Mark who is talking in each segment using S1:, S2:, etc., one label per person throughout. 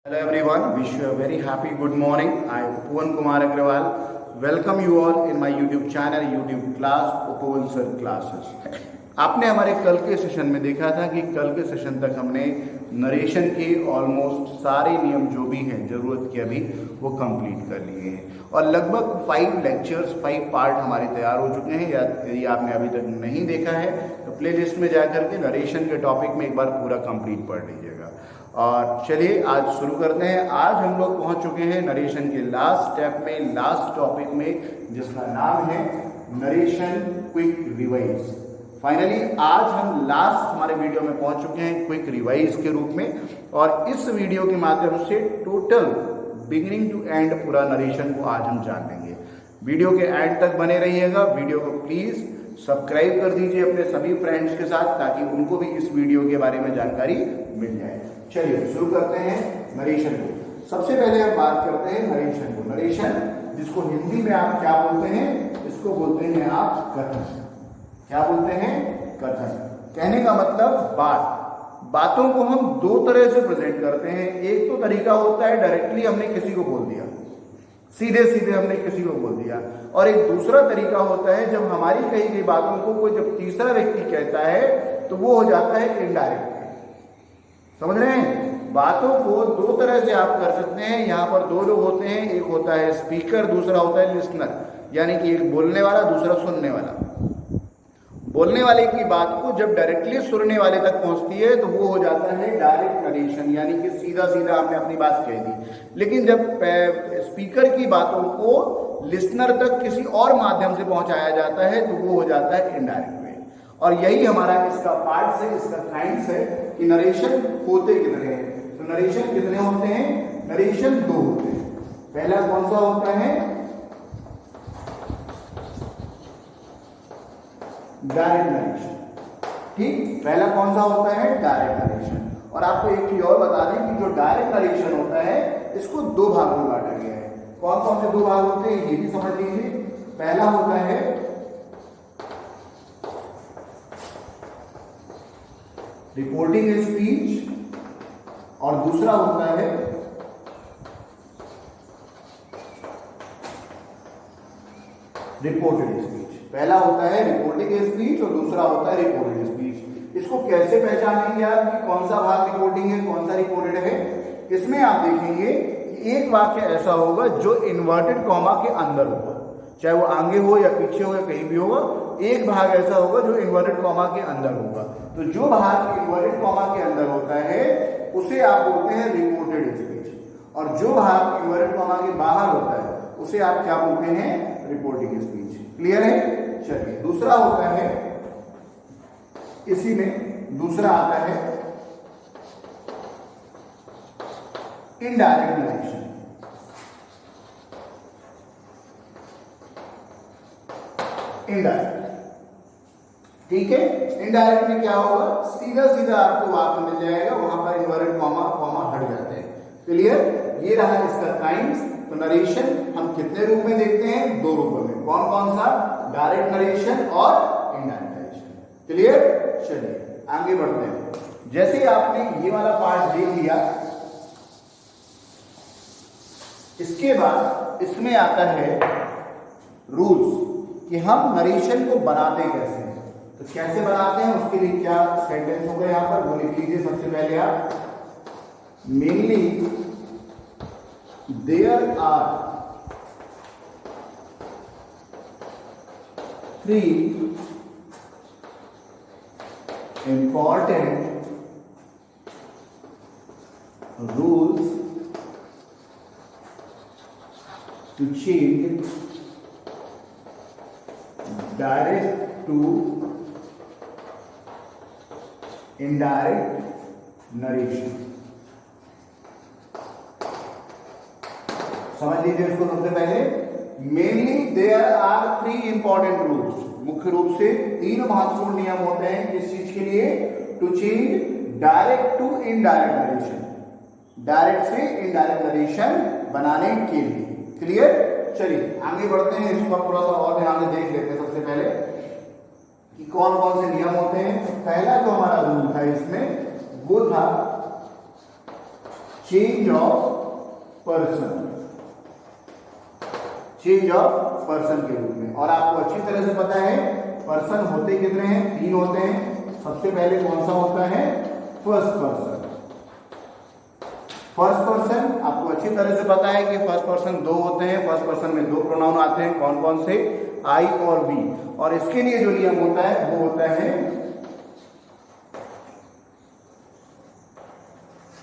S1: Hello everyone, wish you a very happy good morning. I am Upavan Kumar Agrawal. Welcome you all in my YouTube channel, YouTube class, Upavan Sir Classes. आपने हमारे कल के session में देखा था कि कल के सेशन तक हमने नरेशन के ऑलमोस्ट सारे नियम जो भी हैं ज़रूरत के अभी वो कंप्लीट कर लिए हैं और लगभग 5 लेक्चर्स 5 पार्ट हमारे तैयार हो चुके हैं। या यदि आपने अभी तक नहीं देखा है तो प्लेलिस्ट में जाकर के नरेशन के टॉपिक में एक बार पूरा कंप्लीट पढ़ लीजिएगा। और चलिए आज शुरू करते हैं। आज हम लोग पहुंच चुके हैं नरेशन के लास्ट स्टेप में, लास्ट टॉपिक में, जिसका नाम है नरेशन क्विक रिवाइज। फाइनली आज हम लास्ट हमारे वीडियो में पहुंच चुके हैं क्विक रिवाइज के रूप में और इस वीडियो के माध्यम से टोटल बिगिनिंग टू एंड पूरा नरेशन को आज हम जान लेंगे। वीडियो के एंड तक बने रहिएगा। वीडियो को प्लीज सब्सक्राइब कर दीजिए अपने सभी फ्रेंड्स के साथ ताकि उनको भी इस वीडियो के बारे में जानकारी मिल जाए। चलिए शुरू करते हैं नरेशन को। सबसे पहले हम बात करते हैं नरेशन को। नरेशन जिसको हिंदी में आप क्या बोलते हैं, इसको बोलते हैं आप कथन। क्या बोलते हैं? कथन। कहने का मतलब बातों को हम दो तरह से प्रेजेंट करते हैं। एक तो तरीका होता है डायरेक्टली हमने किसी को बोल दिया, सीधे सीधे हमने किसी को बोल दिया, और एक दूसरा तरीका होता है जब हमारी कही गई बातों को कोई जब तीसरा व्यक्ति कहता है तो वो हो जाता है इनडायरेक्ट। समझ रहे हैं? बातों को दो तरह से आप कर सकते हैं। यहाँ पर दो लोग होते हैं, एक होता है स्पीकर, दूसरा होता है लिसनर, यानी कि एक बोलने वाला दूसरा सुनने वाला। बोलने वाले की बात को जब डायरेक्टली सुनने वाले तक पहुंचती है तो वो हो जाता है डायरेक्ट नरेशन, यानी कि सीधा सीधा हमने अपनी बात कह दी। लेकिन जब स्पीकर की बातों को लिसनर तक किसी और माध्यम से पहुंचाया जाता है तो वो हो जाता है इनडायरेक्ट वे। और यही हमारा इसका पार्ट है, इसका साइंस है कि नरेशन होते कितने हैं। तो नरेशन कितने होते हैं? नरेशन दो होते हैं। पहला कौन सा होता है? Direct narration. ठीक, पहला कौन सा होता है? Direct narration. और आपको एक चीज और बता दें कि जो डायरेक्ट नरेशन होता है इसको दो भागों में बांटा गया है। कौन कौन से दो भाग होते हैं ये भी समझ लीजिए। पहला होता है रिपोर्टिंग स्पीच और दूसरा होता है रिपोर्टेड स्पीच। पहला होता है रिपोर्टिंग स्पीच और दूसरा होता है रिपोर्टेड स्पीच। इसको कैसे पहचानेंगे आप कि कौन सा भाग रिपोर्टिंग है कौन सा रिपोर्टेड है? इसमें आप देखेंगे कि एक वाक्य ऐसा होगा जो इन्वर्टेड कॉमा के अंदर होगा, चाहे वो आगे हो या पीछे हो या कहीं भी होगा। एक भाग ऐसा होगा जो इन्वर्टेड कॉमा के अंदर होगा। तो जो भाग इन्वर्टेड कॉमा के अंदर होता है उसे आप बोलते हैं रिपोर्टेड स्पीच, और जो भाग इन्वर्टेड कॉमा के बाहर होता है उसे आप क्या बोलते हैं? Reporting speech. क्लियर है? चलिए दूसरा होता है, इसी में दूसरा आता है इनडायरेक्ट नरेशन। इनडायरेक्ट, ठीक है। इनडायरेक्ट में क्या होगा? सीधा सीधा आपको वाक्य मिल जाएगा, वहां पर इन्वर्टेड कॉमा कॉमा हट जाते हैं। क्लियर? ये रहा इसका टाइम्स। तो नरेशन हम कितने रूप में देखते हैं? दो रूपों में। कौन कौन सा? डायरेक्ट नरेशन और इनडायरेक्ट नरेशन। क्लियर? चलिए आगे बढ़ते हैं। जैसे आपने ये वाला पार्ट देख लिया, इसके बाद इसमें आता है रूल्स कि हम नरेशन को बनाते कैसे हैं। तो कैसे बनाते हैं उसके लिए क्या सेंटेंस होगा यहां पर वो लिख लीजिए। सबसे पहले आप mainly there are 3 important rules to change direct to indirect narration। समझ लीजिए इसको। सबसे पहले mainly there are 3 important rules. मुख्य रूप से 3 महत्वपूर्ण नियम होते हैं किस चीज के लिए? To change direct to indirect narration, direct से इनडायरेक्ट नरेशन बनाने के लिए। क्लियर? चलिए आगे बढ़ते हैं। इसको थोड़ा सा और ध्यान से देख लेते हैं। सबसे पहले कि कौन कौन से नियम होते हैं। पहला जो हमारा रूल था इसमें वो था change of person, change of person के रूप में। और आपको अच्छी तरह से पता है पर्सन होते कितने हैं, 3 होते हैं। सबसे पहले कौन सा होता है, फर्स्ट पर्सन। फर्स्ट पर्सन आपको अच्छी तरह से पता है कि फर्स्ट पर्सन 2 होते हैं। फर्स्ट पर्सन में 2 प्रोनाउन आते हैं, कौन कौन से, आई और वी। और इसके लिए जो नियम होता है वो होता है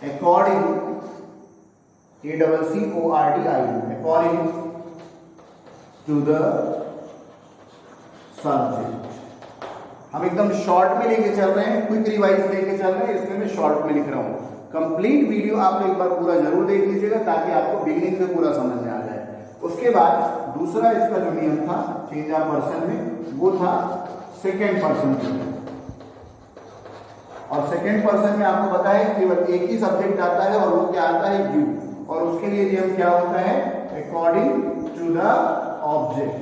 S1: according, ACCORDING, according to the subject. हम एकदम शॉर्ट में लेके चल रहे हैं, क्विक रिवाइज लेके चल रहे हैं, इसमें मैं शॉर्ट में लिख रहा हूं। कंप्लीट वीडियो आप एक बार पूरा जरूर देख लीजिएगा ताकि आपको बिगिनिंग से पूरा समझ में आ जाए। उसके बाद दूसरा इसका जो नियम था चेंज ऑफ पर्सन में, वो था सेकेंड पर्सन के लिए। और सेकेंड पर्सन में आपको पता है केवल एक ही सब्जेक्ट आता है और वो क्या आता है, यू। और उसके लिए नियम क्या होता है, अकॉर्डिंग टू द ऑब्जेक्ट।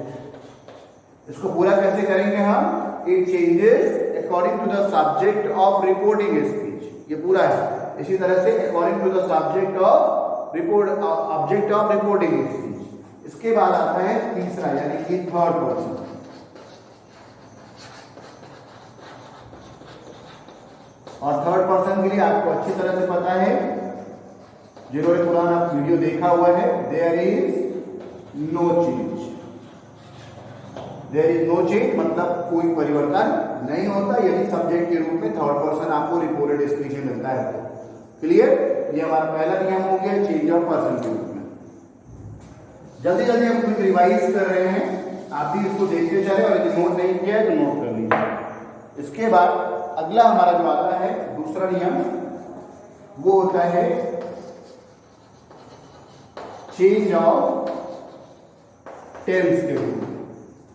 S1: इसको पूरा कैसे करेंगे हम, it changes according to the subject of reporting speech, ये पूरा है। इसी तरह से according to the subject of report, object of reporting speech. इसके बाद आता है तीसरा यानी कि थर्ड पर्सन। और थर्ड पर्सन के लिए आपको अच्छी तरह से पता है, जिन्होंने पुराना वीडियो देखा हुआ है, there is no change. There is no change मतलब कोई परिवर्तन नहीं होता यदि सब्जेक्ट के रूप में थर्ड पर्सन आपको रिपोर्टेड स्पीच में मिलता है तो। क्लियर, ये हमारा पहला नियम हो गया चेंज ऑफ पर्सन के रूप में। जल्दी जल्दी हम कुछ रिवाइज कर रहे हैं, आप भी इसको देखते चले और यदि नोट नहीं किया है तो नोट कर लीजिए। इसके बाद अगला हमारा जो आता है दूसरा नियम, वो होता है चेंज ऑफ टेंस के रूप में।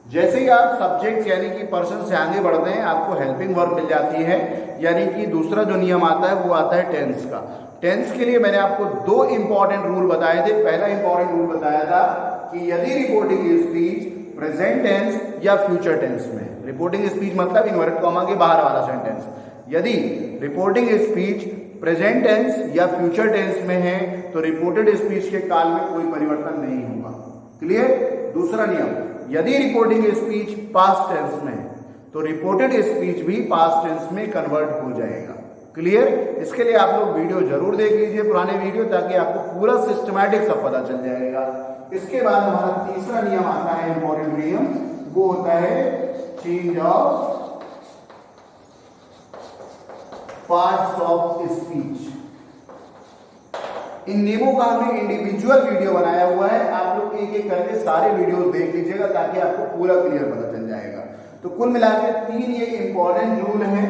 S1: जैसे ही आप सब्जेक्ट यानी कि पर्सन से आगे बढ़ते हैं आपको हेल्पिंग वर्ब मिल जाती है, यानी कि दूसरा जो नियम आता है वो आता है टेंस का। टेंस के लिए मैंने आपको 2 इंपॉर्टेंट रूल बताए थे। पहला इंपॉर्टेंट रूल बताया था कि यदि रिपोर्टिंग स्पीच प्रेजेंट टेंस या फ्यूचर टेंस में, रिपोर्टिंग स्पीच मतलब इन्वर्टेड कॉमा के बाहर वाला सेंटेंस, यदि रिपोर्टिंग स्पीच प्रेजेंट टेंस या फ्यूचर टेंस में है तो रिपोर्टेड स्पीच के काल में कोई परिवर्तन नहीं होगा। क्लियर। दूसरा नियम, यदि रिपोर्टिंग स्पीच पास्ट टेंस में है तो रिपोर्टेड स्पीच भी पास्ट टेंस में कन्वर्ट हो जाएगा। क्लियर। इसके लिए आप लोग वीडियो जरूर देख लीजिए, पुराने वीडियो, ताकि आपको पूरा सिस्टमैटिक सब पता चल जाएगा। इसके बाद हमारा तीसरा नियम आता है, इंपॉर्टेंट नियम, वो होता है change of parts of speech. इन नियमों का हमने इंडिविजुअल वीडियो बनाया हुआ है, आप लोग एक एक करके सारे वीडियोस देख लीजिएगा ताकि आपको पूरा क्लियर पता चल जाएगा। तो कुल मिलाकर 3 ये इंपॉर्टेंट रूल हैं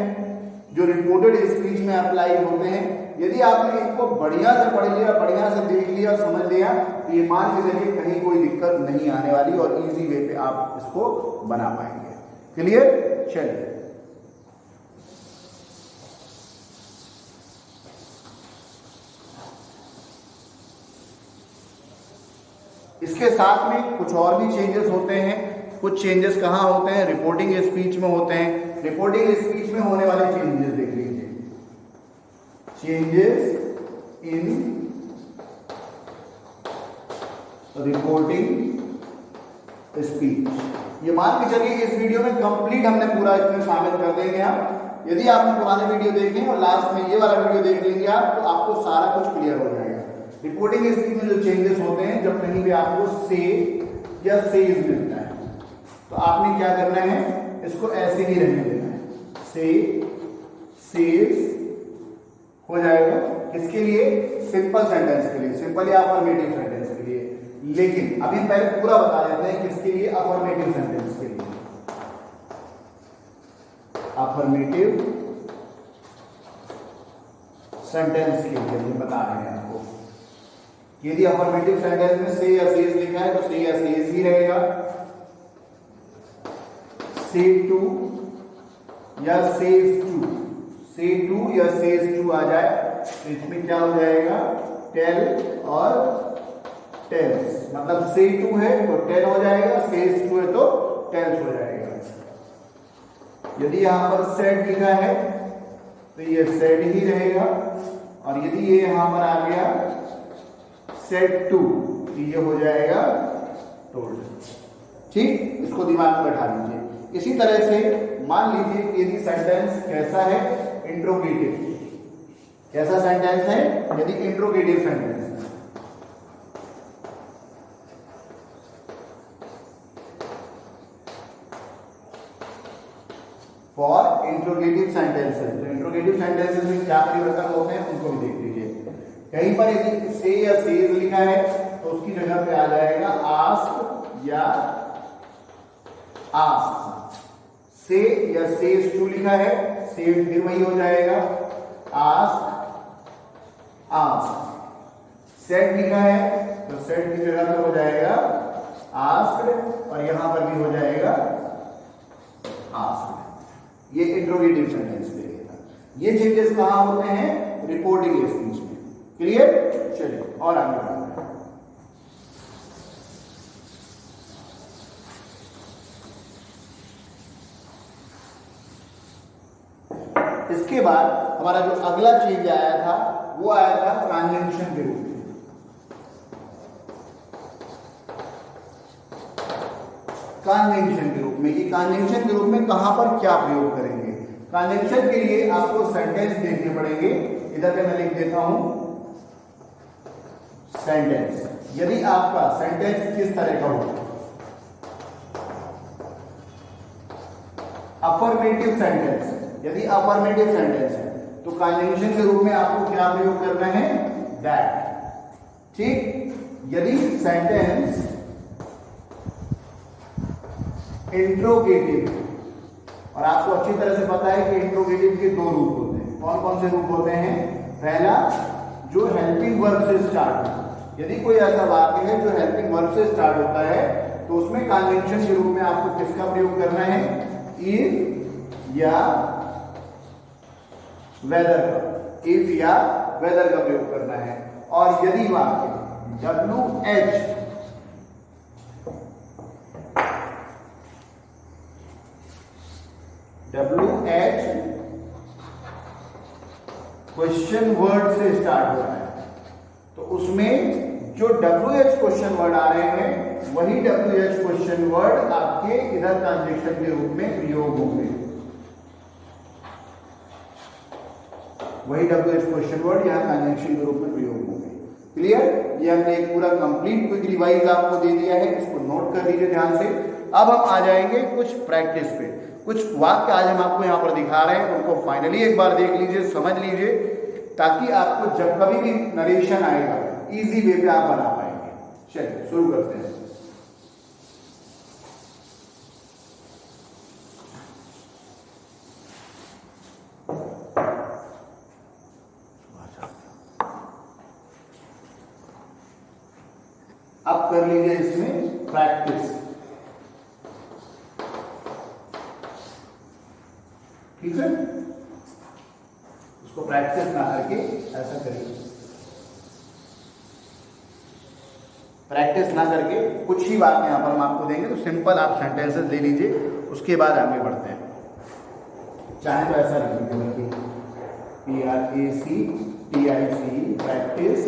S1: जो रिपोर्टेड स्पीच में अप्लाई होते हैं। यदि आपने इनको बढ़िया से पढ़ लिया, बढ़िया से देख लिया, समझ लिया, तो ये मान के चलिए कहीं कोई दिक्कत नहीं आने वाली और इजी वे पे आप इसको बना पाएंगे। क्लियर। चलिए इसके साथ में कुछ और भी चेंजेस होते हैं। कुछ चेंजेस कहाँ होते हैं, रिपोर्टिंग स्पीच में होते हैं। रिपोर्टिंग स्पीच में होने वाले चेंजेस देख लीजिए, चेंजेस इन रिपोर्टिंग स्पीच। ये मान के चलिए इस वीडियो में कंप्लीट हमने पूरा इसमें शामिल कर देंगे आप। यदि आपने पुराने वीडियो देखे और लास्ट में ये वाला वीडियो देख लेंगे आप, तो आपको सारा कुछ क्लियर हो जाएगा। रिपोर्टिंग स्पीच में जो चेंजेस होते हैं, जब कहीं भी आपको से या सेज मिलता है तो आपने क्या करना है, इसको ऐसे ही रहने देना है, से सेज हो जाएगा। किसके लिए, सिंपल सेंटेंस के लिए, सिंपल या अफर्मेटिव सेंटेंस के लिए। लेकिन अभी पहले पूरा बता देते हैं किसके लिए, अफर्मेटिव सेंटेंस के लिए। अफर्मेटिव सेंटेंस के लिए बता रहे हैं आपको। यदि अफर्मेटिव सेंटेंस में से या सेज लिखा है तो से या सेज ही रहेगा। से टू या सेज टू, से टू या सेज टू आ जाए तो इसमें क्या हो जाएगा, टेल और टेल्स। मतलब से टू है तो टेल हो जाएगा, सेज टू है तो टेल्स हो जाएगा। यदि यहां पर सेड लिखा है तो ये सेड ही रहेगा। और यदि ये यहां पर आ गया सेड टू, तो ये हो जाएगा टोल्ड। ठीक, इसको दिमाग में बैठा लीजिए। इसी तरह से मान लीजिए कि यदि सेंटेंस कैसा है, इंट्रोगेटिव। कैसा सेंटेंस है? यदि इंट्रोगेटिव सेंटेंस है, फॉर इंट्रोगेटिव सेंटेंसेस। तो इंट्रोगेटिव सेंटेंसेस में क्या परिवर्तन होते हैं उनको भी देख लीजिए। कहीं पर यदि से या सेज लिखा है तो उसकी जगह पे आ जाएगा आस्क या आस्क। से या सेज टू लिखा है, से फिर वही हो जाएगा आस्क आस्क। सेड लिखा है तो सेड की जगह पे हो जाएगा आस्क्ड, और यहां पर भी हो जाएगा आस्क्ड। ये इंट्रोगेटिव सेंटेंस के लिए था। ये चेंजेस कहां होते हैं? रिपोर्टिंग स्पीच में। क्लियर? चलिए और आगे बढ़ते हैं। इसके बाद हमारा जो अगला चेंज आया था वो आया था कंजंक्शन के रूप में। कंजंक्शन के रूप में, ये कंजंक्शन के रूप में कहां पर क्या प्रयोग करेंगे? कंजंक्शन के लिए आपको सेंटेंस देखने पड़ेंगे। इधर पे मैं लिख देता हूं सेंटेंस। यदि आपका सेंटेंस किस तरह का हो? Affirmative sentence. यदि अफर्मेटिव सेंटेंस है तो कंजंक्शन के रूप में आपको क्या प्रयोग करना है? दैट। ठीक, यदि सेंटेंस इंट्रोगेटिव, और आपको अच्छी तरह से पता है कि इंट्रोगेटिव के दो रूप होते हैं। कौन कौन से रूप होते हैं? पहला, जो हेल्पिंग वर्ब से स्टार्ट हो। यदि कोई ऐसा वाक्य है जो हेल्पिंग वर्ब से स्टार्ट होता है तो उसमें कंजंक्शन के रूप में आपको किसका प्रयोग करना है? इफ या वेदर का। इफ या वेदर का प्रयोग करना है। और यदि वाक्य WH क्वेश्चन वर्ड से स्टार्ट हो रहा है तो उसमें जो WH क्वेश्चन वर्ड आ रहे हैं वही WH क्वेश्चन वर्ड आपके इधर कंजंक्शन के रूप में प्रयोग होंगे। वही WH क्वेश्चन वर्ड यहां कंजंक्शन के रूप में प्रयोग होंगे। क्लियर? ये हमने एक पूरा कंप्लीट क्विक रिवाइज आपको दे दिया है, इसको नोट कर लीजिए ध्यान से। अब हम आ जाएंगे कुछ प्रैक्टिस पे। कुछ वाक्य आज हम आपको यहाँ पर दिखा रहे हैं, उनको फाइनली एक बार देख लीजिए, समझ लीजिए, ताकि आपको जब कभी भी नरेशन आएगा इजी वे पे आप बना पाएंगे। चलिए शुरू करते हैं। अब कर लीजिए इसमें प्रैक्टिस। ठीक है, उसको प्रैक्टिस ना करके ऐसा करिए। प्रैक्टिस ना करके कुछ ही बात यहां पर हम आपको देंगे, तो सिंपल आप सेंटेंसेस ले लीजिए, उसके बाद आगे बढ़ते हैं। चाहे तो ऐसा लिख लीजिए, PRACTICE प्रैक्टिस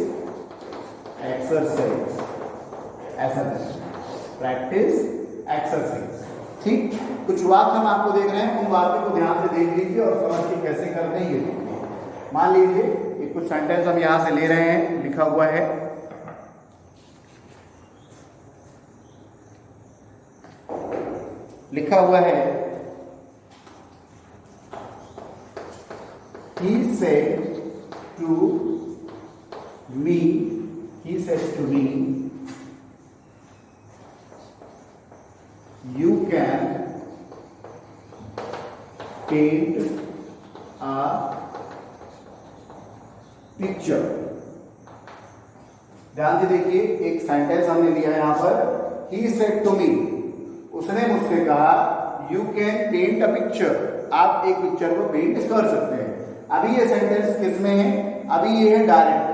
S1: एक्सरसाइज, ऐसा करें, प्रैक्टिस एक्सरसाइज। ठीक, कुछ वाक्य हम आपको देख रहे हैं, उन वाक्यों को ध्यान से देख लीजिए और समझ के कैसे करते हैं ये देखिए। मान लीजिए कि कुछ सेंटेंस हम यहां से ले रहे हैं, लिखा हुआ है he said to me, he said to me, you can paint a picture। ध्यान से देखिए, एक सेंटेंस हमने लिया है यहां पर, he said to me, उसने मुझसे कहा you can paint a picture, आप एक पिक्चर को पेंट कर सकते हैं। अभी ये सेंटेंस किस में है? अभी ये है डायरेक्ट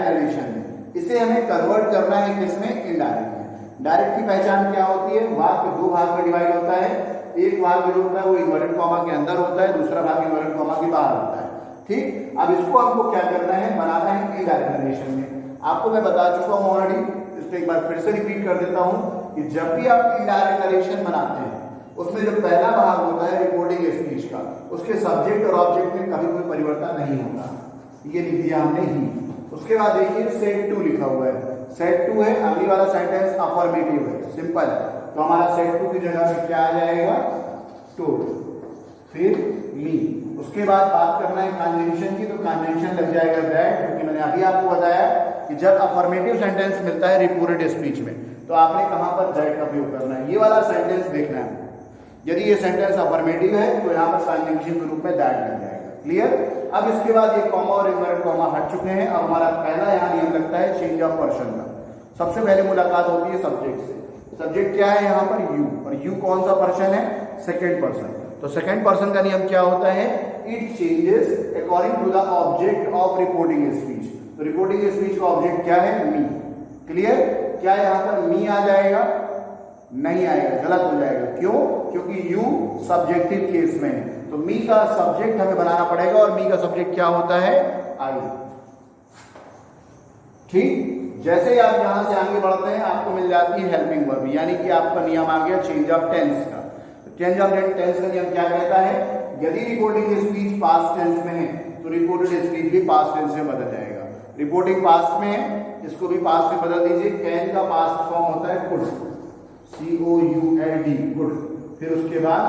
S1: नरेशन में। इसे हमें कन्वर्ट करना है किसमें? इनडायरेक्ट में। डायरेक्ट की पहचान क्या होती है? वाक्य दो भाग में डिवाइड होता है। एक भाग जो होता है वो इन्वर्टेड कॉमा के अंदर होता है, दूसरा भाग इन्वर्टेड कॉमा के बाहर होता है। ठीक, अब इसको हमको क्या करना है, बनाना है इनडायरेक्ट नरेशन में। आपको मैं बता चुका हूँ ऑलरेडी, इसको एक बार फिर से रिपीट कर देता हूँ कि जब भी आप इनडायरेक्ट नरेशन बनाते हैं उसमें जो पहला भाग होता है रिपोर्टिंग स्पीच का, उसके सब्जेक्ट और ऑब्जेक्ट में कभी कोई परिवर्तन नहीं होता, ये लिख दिया हमने ही। उसके बाद देखिए सेट टू लिखा हुआ है, सेट टू है, अगली वाला सेंटेंस अफर्मेटिव है, सिंपल है, तो हमारा सेट टू की जगह पे क्या आ जाएगा, टोल्ड, फिर मी। उसके बाद बात करना है कंजंक्शन की, तो कंजंक्शन लग जाएगा दैट, क्योंकि मैंने अभी आपको बताया कि जब अफर्मेटिव सेंटेंस मिलता है रिपोर्टेड स्पीच में तो आपने कहां पर दैट का उपयोग करना है, ये वाला सेंटेंस देखना है। यदि ये सेंटेंस अफर्मेटिव है तो यहाँ पर कंजंक्शन के रूप में दैट लग जाएगा, क्लियर। अब इसके बाद ये कॉमा और इन्वर्टेड कॉमा हट चुके हैं। अब हमारा पहला यहाँ नियम लगता है चेंज ऑफ पर्सन का। सबसे पहले मुलाकात होती है सब्जेक्ट से। सब्जेक्ट क्या है यहाँ पर, यू, और यू कौन सा पर्सन है, सेकेंड पर्सन। तो सेकेंड पर्सन का नियम क्या होता है, it changes according to the object of reporting speech. तो रिपोर्टिंग स्पीच का ऑब्जेक्ट क्या है, मी, क्लियर। क्या यहाँ पर मी आ जाएगा, नहीं आएगा, गलत हो जाएगा, क्यों, क्योंकि यू सब्जेक्टिव केस में है, तो मी का सब्जेक्ट हमें बनाना पड़ेगा, और मी का सब्जेक्ट क्या होता है, आई, ठीक। जैसे ही आप यहां से आगे बढ़ते हैं आपको मिल जाती है हेल्पिंग वर्ब, यानी कि आपका नियम आ गया चेंज ऑफ टेंस का। चेंज ऑफ टेंस का नियम क्या कहता है, यदि रिपोर्टिंग स्पीच पास्ट टेंस में है तो रिपोर्टेड स्पीच भी पास्ट टेंस में बदल जाएगा। रिपोर्टिंग पास्ट में है, इसको भी पास्ट में बदल दीजिए। कैन का पास्ट फॉर्म होता है कुड, COULD, गुड। फिर उसके बाद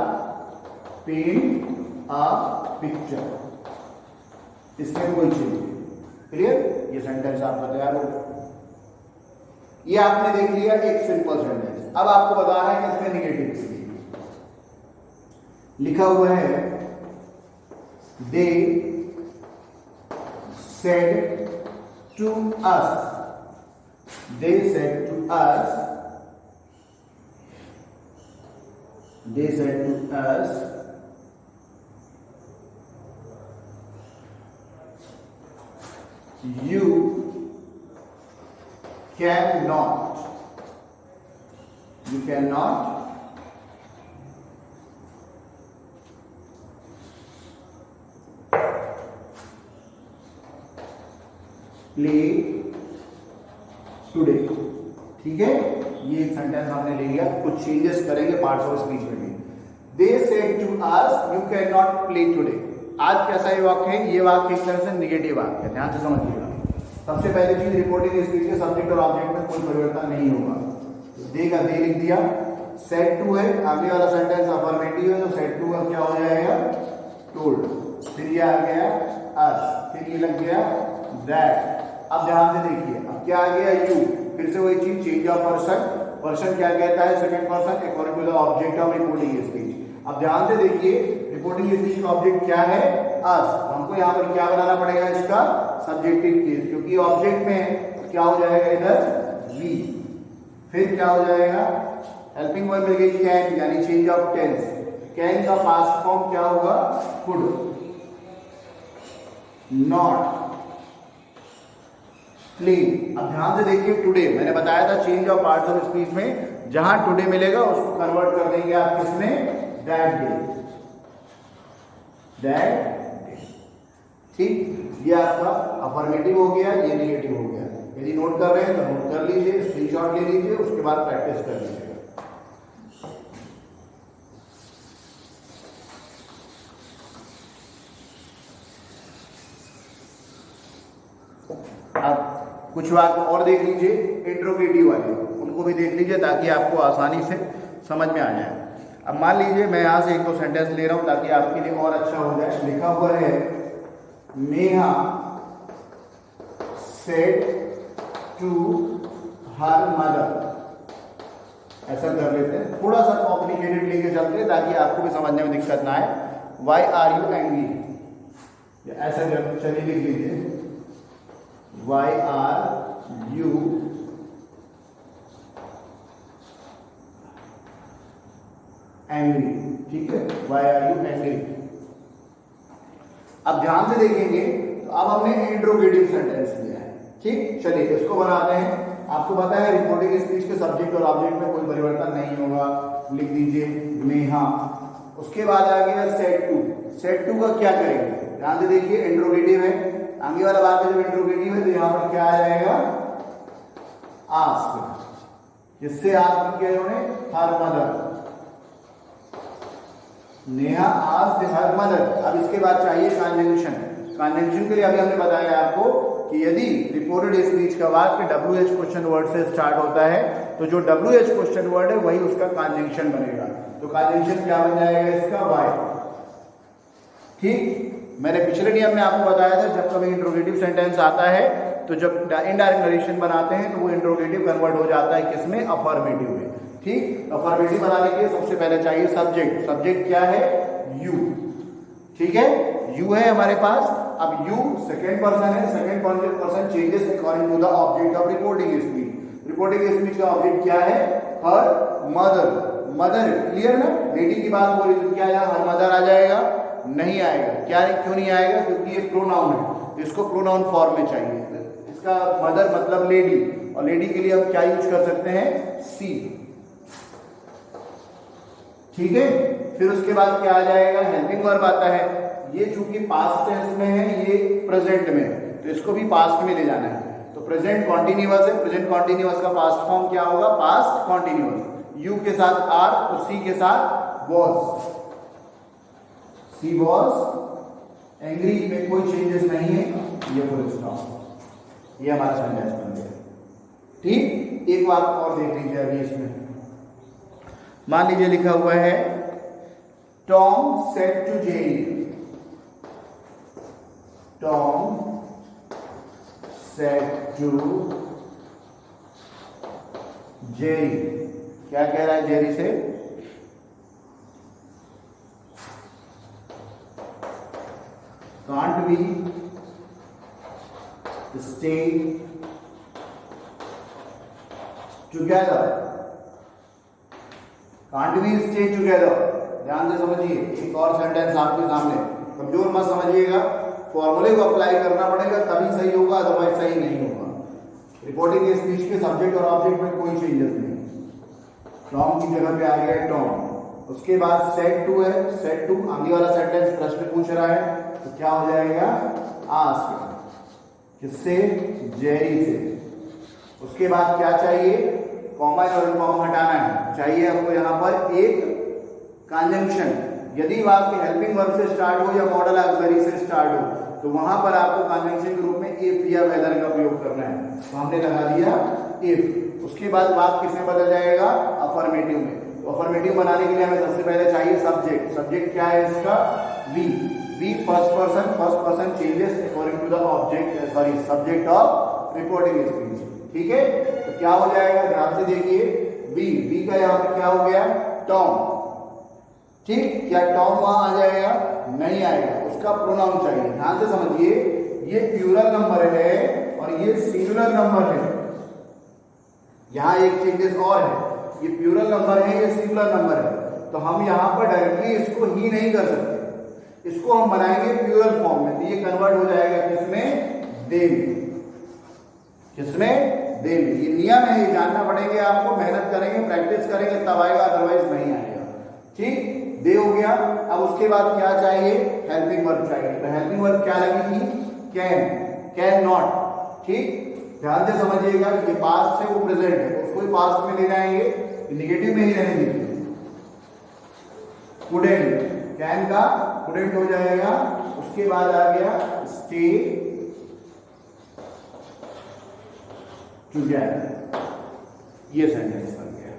S1: पेंट अ पिक्चर, इसमें कोई चीज नहीं, क्लियर। ये सेंटेंस आपका तैयार हो, ये आपने देख लिया एक सिंपल सेंटेंस। अब आपको बताना है कि इसमें निगेटिव स्पीच लिखा हुआ है, they said to us, they said to us, they said to us, you cannot play today, ठीक है। ये सेंटेंस हमने ले लिया, कुछ चेंजेस करेंगे पार्ट्स ऑफ स्पीच में भी। They said to us you can not play today. आज कैसा ये वाक्य है, ये वाक्य एक तरह से निगेटिव वाक्य है, ध्यान से समझिएगा। सबसे पहली चीज, रिपोर्टिंग स्पीच के सब्जेक्ट और ऑब्जेक्ट में कोई परिवर्तन नहीं होगा। दे का दे लिख दिया, सेड टू है, अगले वाला सेंटेंस अफर्मेटिव है, तो सेड टू का क्या हो जाएगा, टोल्ड। फिर ये आ गया अस, फिर ये लग गया दैट। अब ध्यान से देखिए, अब क्या आ गया, यू, फिर से वही चीज, चेंज ऑफ पर्सन। पर्सन क्या कहता है, second person according to the object of reporting speech. अब ध्यान से देखिए, रिपोर्टिंग स्पीच का ऑब्जेक्ट क्या है, अस। हमको यहाँ पर क्या बनाना पड़ेगा, इसका सब्जेक्टिव केस, क्योंकि ऑब्जेक्ट में क्या हो जाएगा इधर, वी। फिर क्या हो जाएगा, हेल्पिंग वर्ब मिल गई कैन, यानी चेंज ऑफ टेंस। कैन का पास्ट फॉर्म क्या होगा, कुड, नॉट, प्ले। अब ध्यान से देखिए, टुडे मैंने बताया था change of parts of speech में जहां टुडे मिलेगा उसको कन्वर्ट कर देंगे आप किसमें, दैट डे, दैट डे, ठीक। ये आपका अफर्मेटिव हो गया, ये निगेटिव हो गया। यदि नोट कर रहे हैं तो नोट कर लीजिए, स्क्रीनशॉट ले लीजिए, उसके बाद प्रैक्टिस कर लीजिएगा। अब कुछ बात और देख लीजिए, इंट्रोगेटिव वाले उनको भी देख लीजिए ताकि आपको आसानी से समझ में आ जाए। अब मान लीजिए मैं यहाँ से एक दो सेंटेंस ले रहा हूँ ताकि आपके लिए और अच्छा हो जाए। लिखा हुआ है, Neha said to her mother. ऐसा कर लेते हैं, थोड़ा सा कॉम्प्लिकेटेड लेके चलते हैं ताकि आपको भी समझने में दिक्कत ना आए। वाई आर यू एंग्री, ऐसा चलिए लिख लीजिए, Why are you angry, ठीक है, Why are you angry। अब ध्यान से देखेंगे तो अब हमने इंट्रोगेटिव सेंटेंस लिया है, ठीक। चलिए इसको बनाते हैं। आपको पता है रिपोर्टिंग स्पीच के सब्जेक्ट और ऑब्जेक्ट में कोई परिवर्तन नहीं होगा, लिख दीजिए नेहा। उसके बाद आ गया सेड टू। सेड टू का क्या करेंगे, ध्यान से देखिए, इंट्रोगेटिव है, आगे वाला वाक्य जब इंट्रोगेटिव है तो यहाँ पर क्या आ जाएगा, आस्क। जिससे आस्क किया इन्होंने, her mother, Neha asked her mother. अब इसके बाद चाहिए कंजंक्शन। कंजंक्शन के लिए अभी हमने बताया आपको कि यदि रिपोर्टेड स्पीच का वाक्य WH क्वेश्चन वर्ड से स्टार्ट होता है तो जो WH क्वेश्चन वर्ड है वही उसका कंजंक्शन बनेगा। तो कंजंक्शन क्या बन जाएगा इसका, वाई। ठीक, मैंने पिछले नियम में आपको बताया था जब कभी इंट्रोगेटिव सेंटेंस आता है तो जब इनडायरेक्ट नरेशन बनाते हैं तो वो इंट्रोगेटिव कन्वर्ट हो जाता है किसमें, अफर्मेटिव में। ठीक, अफर्मेटिव बनाने के लिए सबसे पहले चाहिए सब्जेक्ट। सब्जेक्ट क्या है, यू। ठीक है, यू है हमारे पास। अब यू सेकेंड पर्सन है, second person changes according to the object of reporting speech. Reporting speech का ऑब्जेक्ट क्या है, हर मदर। मदर क्लियर ना, लेडी की बात हो रही तो क्या यहाँ हर मदर आ जाएगा, नहीं आएगा। क्या, क्यों नहीं आएगा, क्योंकि ये प्रोनाउन है, इसको प्रोनाउन फॉर्म में चाहिए। इसका मदर मतलब लेडी, और लेडी के लिए हम क्या यूज कर सकते हैं, सी। ठीक है, फिर उसके बाद क्या आ जाएगा, हेल्पिंग वर्ब आता है। ये चूंकि पास्ट टेंस में है, ये प्रेजेंट में है, तो इसको भी पास्ट में ले जाना है। तो प्रेजेंट कॉन्टिन्यूअस है, प्रेजेंट कॉन्टिन्यूअस का पास्ट फॉर्म क्या होगा, पास्ट कॉन्टिन्यूअस। यू के साथ आर, तो सी के साथ वॉज। सी वॉज एंग्री में कोई चेंजेस नहीं है, ये फुल स्टॉप। ये हमारा सेंटेंस बन गया। ठीक, एक बात और देख लीजिए अभी इसमें। मान लीजिए लिखा हुआ है Tom said to Jerry. Tom said to Jerry. क्या कह रहा है जेरी से, can't we stay together. Can't we stay together. ध्यान से समझिए, एक और सेंटेंस आपके सामने, कमजोर मत समझिएगा, फॉर्मूले को अप्लाई करना पड़ेगा तभी सही होगा, अदरवाइज सही नहीं होगा। रिपोर्टिंग स्पीच के सब्जेक्ट और ऑब्जेक्ट में कोई चेंजेस नहीं। टॉम की जगह पे आ गया टॉम। उसके बाद सेड टू है, सेड टू आगे वाला सेंटेंस प्रश्न पूछ रहा है तो क्या हो जाएगा, आस्क। किससे, जेरी से। उसके बाद क्या चाहिए, कॉमा और कॉमा हटाना है, चाहिए हमको यहाँ पर एक कंजंक्शन। यदि वाक्य हेल्पिंग वर्ब से स्टार्ट हो या मॉडल ऑक्सिलरी से स्टार्ट हो तो वहां पर आपको कंजंक्शन के रूप में इफ या वेदर का प्रयोग करना है। तो हमने लगा दिया इफ। उसके बाद वाक्य किसमें बदल जाएगा, अफर्मेटिव में। तो अफर्मेटिव बनाने के लिए हमें सबसे पहले चाहिए सब्जेक्ट। सब्जेक्ट क्या है इसका, we. We first person changes according to the object, sorry subject of reporting speech. ठीक है, तो क्या हो जाएगा, ध्यान से देखिए, वी का यहाँ पर क्या हो गया, टॉम। ठीक, क्या टॉम वहां आ जाएगा, नहीं आएगा, उसका प्रोनाउन चाहिए। ध्यान से समझिए, ये प्लूरल नंबर है और ये सिंगुलर नंबर है। यहां एक चेंजेस और है, ये प्लूरल नंबर है, ये सिंगुलर नंबर है, तो हम यहां पर डायरेक्टली इसको ही नहीं कर सकते, इसको हम बनाएंगे प्लूरल फॉर्म में। तो ये कन्वर्ट हो जाएगा किसमें, दे में। किसमें, दे में। ये नियम है, ये जानना पड़ेगा आपको, मेहनत करेंगे, प्रैक्टिस करेंगे तब आएगा, अदरवाइज नहीं आएगा। ठीक, दे हो गया। अब उसके बाद क्या चाहिए, हेल्पिंग वर्ब चाहिए। तो हेल्पिंग वर्ब क्या लगेगी, कैन, कैन नॉट। ठीक, ध्यान से समझिएगा, ये पास्ट है वो प्रेजेंट है, उसको ही पास्ट में ले जाएंगे, निगेटिव में ही रहने दीजिए। कुडेंट, कैन का कुडेंट हो जाएगा। उसके बाद आ गया स्टे टुगेदर, ये सेंटेंस बन गया।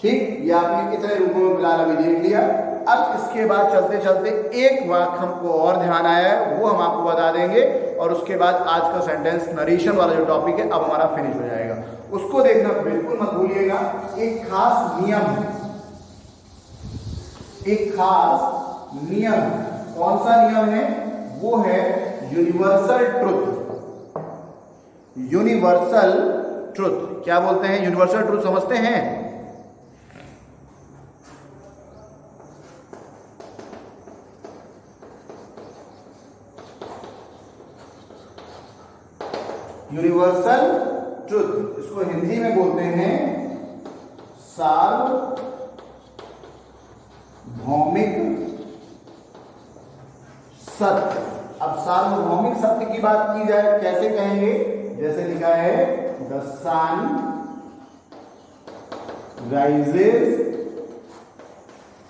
S1: ठीक, ये आपने कितने रूपों में फिलहाल अभी देख लिया। अब इसके बाद चलते चलते एक वाक्य हमको और ध्यान आया है, वो हम आपको बता देंगे, और उसके बाद आज का सेंटेंस नरेशन वाला जो टॉपिक है अब हमारा फिनिश हो जाएगा। उसको देखना बिल्कुल मत भूलिएगा। एक खास नियम है, एक खास नियम, कौन सा नियम है, वो है यूनिवर्सल ट्रुथ। यूनिवर्सल ट्रुथ क्या बोलते हैं, यूनिवर्सल ट्रुथ समझते हैं। यूनिवर्सल ट्रुथ, इसको हिंदी में बोलते हैं सार्वभौमिक सत्य। अब सार्वभौमिक सत्य की बात की जाए, कैसे कहेंगे? जैसे लिखा है the sun rises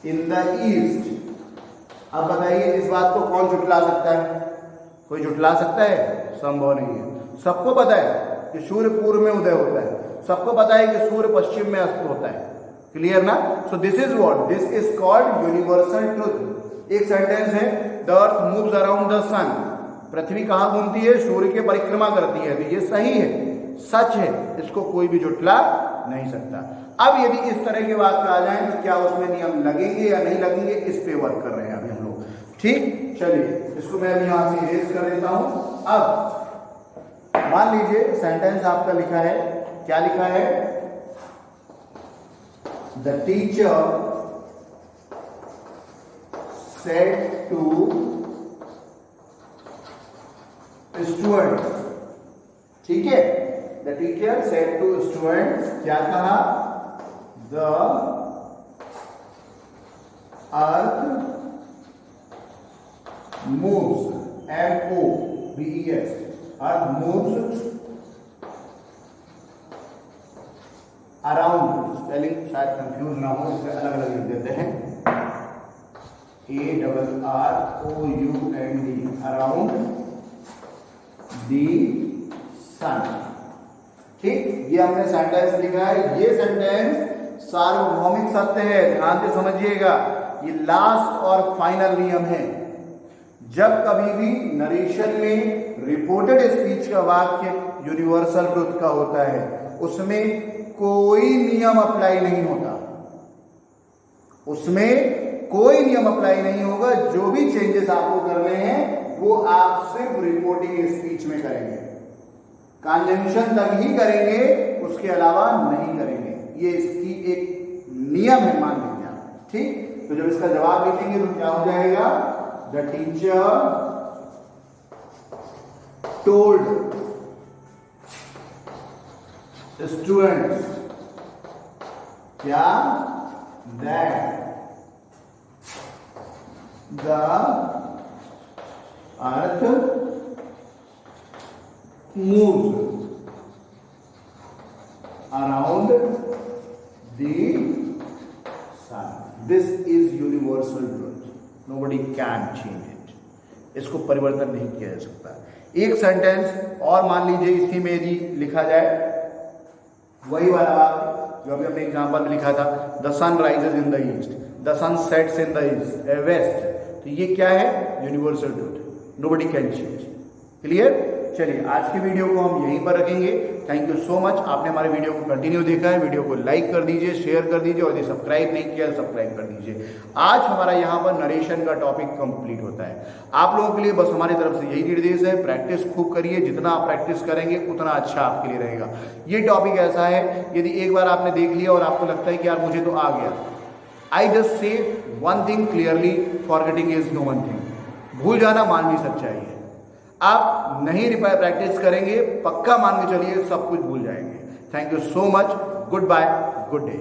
S1: in the east. अब बताइए इस बात को कौन झुठला सकता है? कोई झुठला सकता है? संभव नहीं है। सबको पता है कि सूर्य पूर्व में उदय होता है, सबको पता है कि सूर्य पश्चिम में अस्त होता है। क्लियर ना? So this is what, this is called universal truth. एक सेंटेंस है the earth moves around the sun. पृथ्वी कहां घूमती है? सूर्य की परिक्रमा करती है। तो ये सही है, सच है, इसको कोई भी झुठला नहीं सकता। अब यदि इस तरह की बात आ जाए तो क्या उसमें नियम लगेंगे या नहीं लगेंगे, इस पे वर्क कर रहे हैं अभी हम लोग। ठीक, चलिए इसको मैं अभी यहां से इरेज कर देता हूं। अब मान लीजिए सेंटेंस आपका लिखा है, क्या लिखा है? The teacher said to students. ठीक है, the teacher said to students, क्या कहा? The earth moves, M-O-V-E-S, earth moves around। Spelling शायद कंफ्यूज ना हो, इससे अलग अलग लिख देते हैं। A-R-R-O-U-N-D, around the sun। ठीक, ये हमने सेंटेंस लिखा है। ये सेंटेंस सार्वभौमिक सत्य है, ध्यान से समझिएगा। ये लास्ट और फाइनल नियम है। जब कभी भी नरेशन में रिपोर्टेड स्पीच का वाक्य यूनिवर्सल ट्रुथ का होता है, उसमें कोई नियम अप्लाई नहीं होता, उसमें कोई नियम अप्लाई नहीं होगा। जो भी चेंजेस आपको करने हैं वो आप सिर्फ रिपोर्टिंग स्पीच में करेंगे, कंजंक्शन तक ही करेंगे, उसके अलावा नहीं करेंगे। ये इसकी एक नियम है, मान लीजिए आप। ठीक, तो जब इसका जवाब लिखेंगे तो क्या हो जाएगा? The teacher told students, क्या? That the earth moves around the sun. This is universal truth. Nobody can change it. इसको परिवर्तन नहीं किया जा सकता। एक सेंटेंस और मान लीजिए इसी में यदि लिखा जाए, वही वाला वाक्य जो अभी हमने एग्जांपल में लिखा था, the sun rises in the east, the sun sets in the west. तो ये क्या है? Universal truth, nobody can change. Clear? चलिए आज की वीडियो को हम यहीं पर रखेंगे। थैंक यू सो मच, आपने हमारे वीडियो को कंटिन्यू देखा है। वीडियो को लाइक कर दीजिए, शेयर कर दीजिए, और यदि सब्सक्राइब नहीं किया सब्सक्राइब कर दीजिए। आज हमारा यहाँ पर नरेशन का टॉपिक कंप्लीट होता है। आप लोगों के लिए बस हमारी तरफ से यही निर्देश है, प्रैक्टिस खूब करिए। जितना आप प्रैक्टिस करेंगे उतना अच्छा आपके लिए रहेगा। ये टॉपिक ऐसा है, यदि एक बार आपने देख लिया और आपको लगता है कि यार मुझे तो आ गया, I just say one thing clearly, forgetting is no one thing. भूल जाना मानवीय सच्चाई है। आप नहीं प्रैक्टिस करेंगे, पक्का मान के चलिए सब कुछ भूल जाएंगे। Thank you so much, goodbye, good day.